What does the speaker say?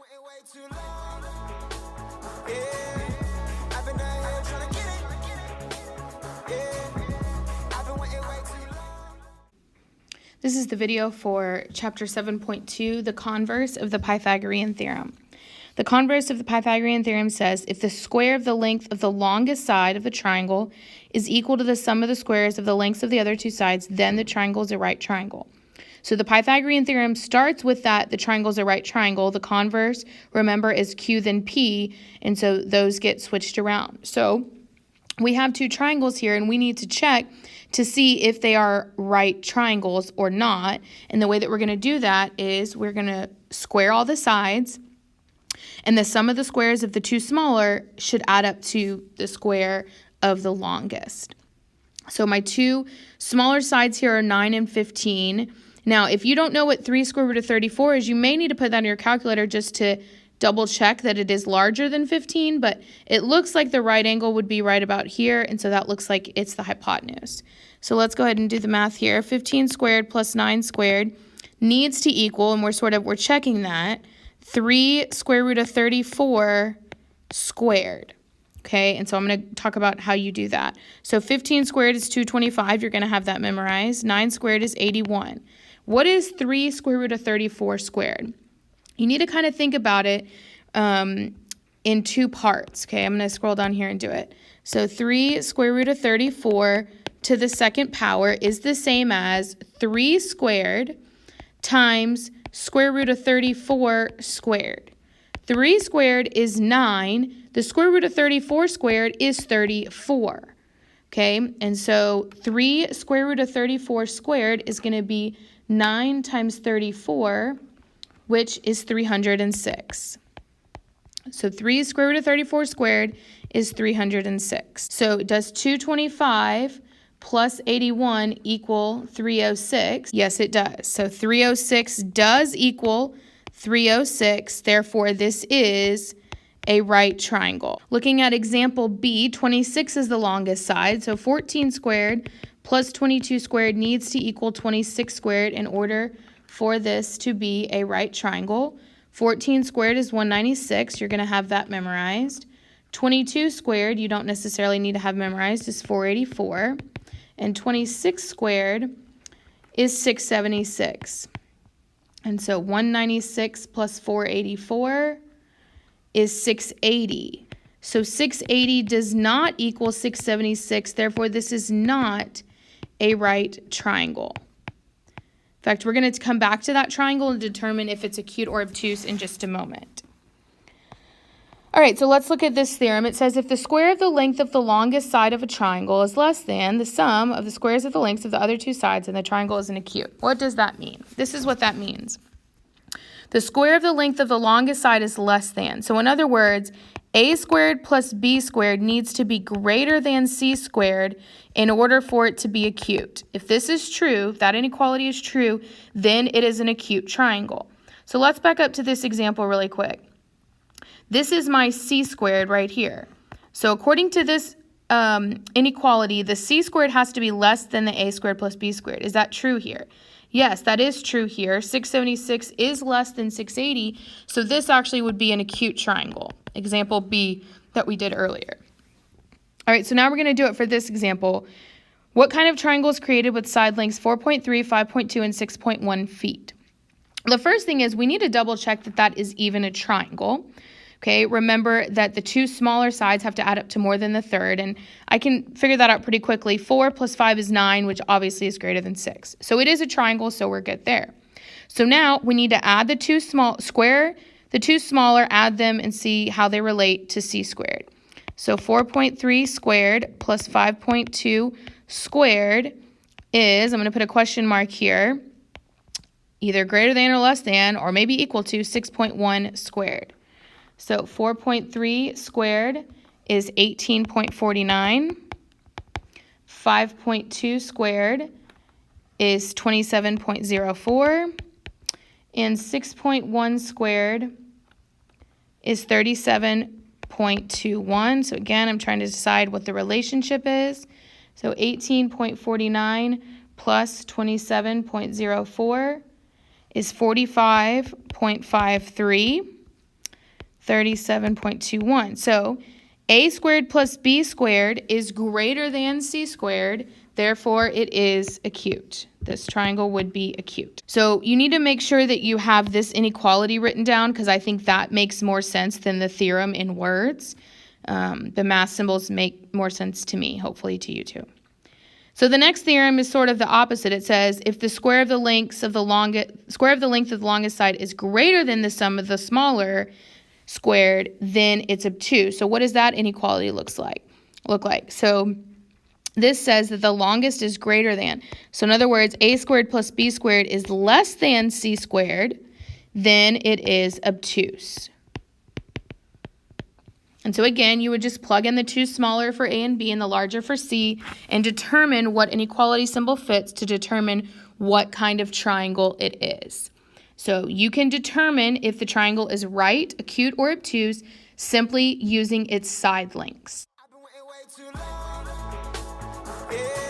waiting way too long. Yeah, I've been down here trying to get it. Yeah, I've been waiting way too long. This is the video for chapter 7.2, the converse of the Pythagorean theorem. The converse of the Pythagorean theorem says if the square of the length of the longest side of the triangle is equal to the sum of the squares of the lengths of the other two sides, then the triangle is a right triangle. So the Pythagorean theorem starts with that the triangle is a right triangle. The converse, remember, is Q then P, and so those get switched around. So we have two triangles here, and we need to check to see if they are right triangles or not. And the way that we're going to do that is we're going to square all the sides, and the sum of the squares of the two smaller should add up to the square of the longest. So my two smaller sides here are 9 and 15. Now, if you don't know what 3 square root of 34 is, you may need to put that in your calculator just to double check that it is larger than 15, but it looks like the right angle would be right about here, and so that looks like it's the hypotenuse. So let's go ahead and do the math here. 15 squared plus 9 squared needs to equal, and we're checking that, 3 square root of 34 squared. Okay, and so I'm going to talk about how you do that. So 15 squared is 225. You're going to have that memorized. 9 squared is 81. What is 3 square root of 34 squared? You need to kind of think about it in two parts. Okay, I'm going to scroll down here and do it. So 3 square root of 34 to the second power is the same as 3 squared times square root of 34 squared. 3 squared is 9. The square root of 34 squared is 34. Okay, and so 3 square root of 34 squared is going to be 9 times 34, which is 306. So 3 square root of 34 squared is 306. So does 225 plus 81 equal 306? Yes, it does. So 306 does equal 306. Therefore, this is a right triangle. Looking at example B, 26 is the longest side. So 14 squared plus 22 squared needs to equal 26 squared in order for this to be a right triangle. 14 squared is 196. You're going to have that memorized. 22 squared, you don't necessarily need to have memorized, is 484. And 26 squared is 676. And so 196 plus 484 is 680. So 680 does not equal 676. Therefore, this is not a right triangle. In fact, we're going to come back to that triangle and determine if it's acute or obtuse in just a moment. All right, so let's look at this theorem. It says if the square of the length of the longest side of a triangle is less than the sum of the squares of the lengths of the other two sides, then the triangle is an acute. What does that mean? This is what that means. The square of the length of the longest side is less than. So in other words, a squared plus b squared needs to be greater than c squared in order for it to be acute. If this is true, if that inequality is true, then it is an acute triangle. So let's back up to this example really quick. This is my c squared right here. So according to this inequality, the c squared has to be less than the a squared plus b squared. Is that true here? Yes, that is true here. 676 is less than 680, so this actually would be an acute triangle. Example B that we did earlier. All right, so now we're going to do it for this example. What kind of triangle is created with side lengths 4.3, 5.2, and 6.1 feet? The first thing is we need to double check that that is even a triangle. Okay, remember that the two smaller sides have to add up to more than the third, and I can figure that out pretty quickly. 4 plus 5 is 9, which obviously is greater than 6. So it is a triangle, so we're good there. So now we need to add the two smaller, add them, and see how they relate to c squared. So 4.3 squared plus 5.2 squared is, I'm going to put a question mark here, either greater than or less than, or maybe equal to 6.1 squared. So 4.3 squared is 18.49. 5.2 squared is 27.04. And 6.1 squared is 37.21. So again, I'm trying to decide what the relationship is. So 18.49 plus 27.04 is 45.53. 37.21. So a squared plus b squared is greater than c squared. Therefore, it is acute. This triangle would be acute. So you need to make sure that you have this inequality written down because I think that makes more sense than the theorem in words. The math symbols make more sense to me, hopefully to you too. So the next theorem is sort of the opposite. It says if the square of the length of the longest side is greater than the sum of the smaller squared, then it's obtuse. So what does that inequality look like? So this says that the longest is greater than. So in other words, a squared plus b squared is less than c squared, then it is obtuse. And so again, you would just plug in the two smaller for A and B and the larger for C and determine what inequality symbol fits to determine what kind of triangle it is. So you can determine if the triangle is right, acute, or obtuse simply using its side lengths. I've been waiting way too long. Yeah.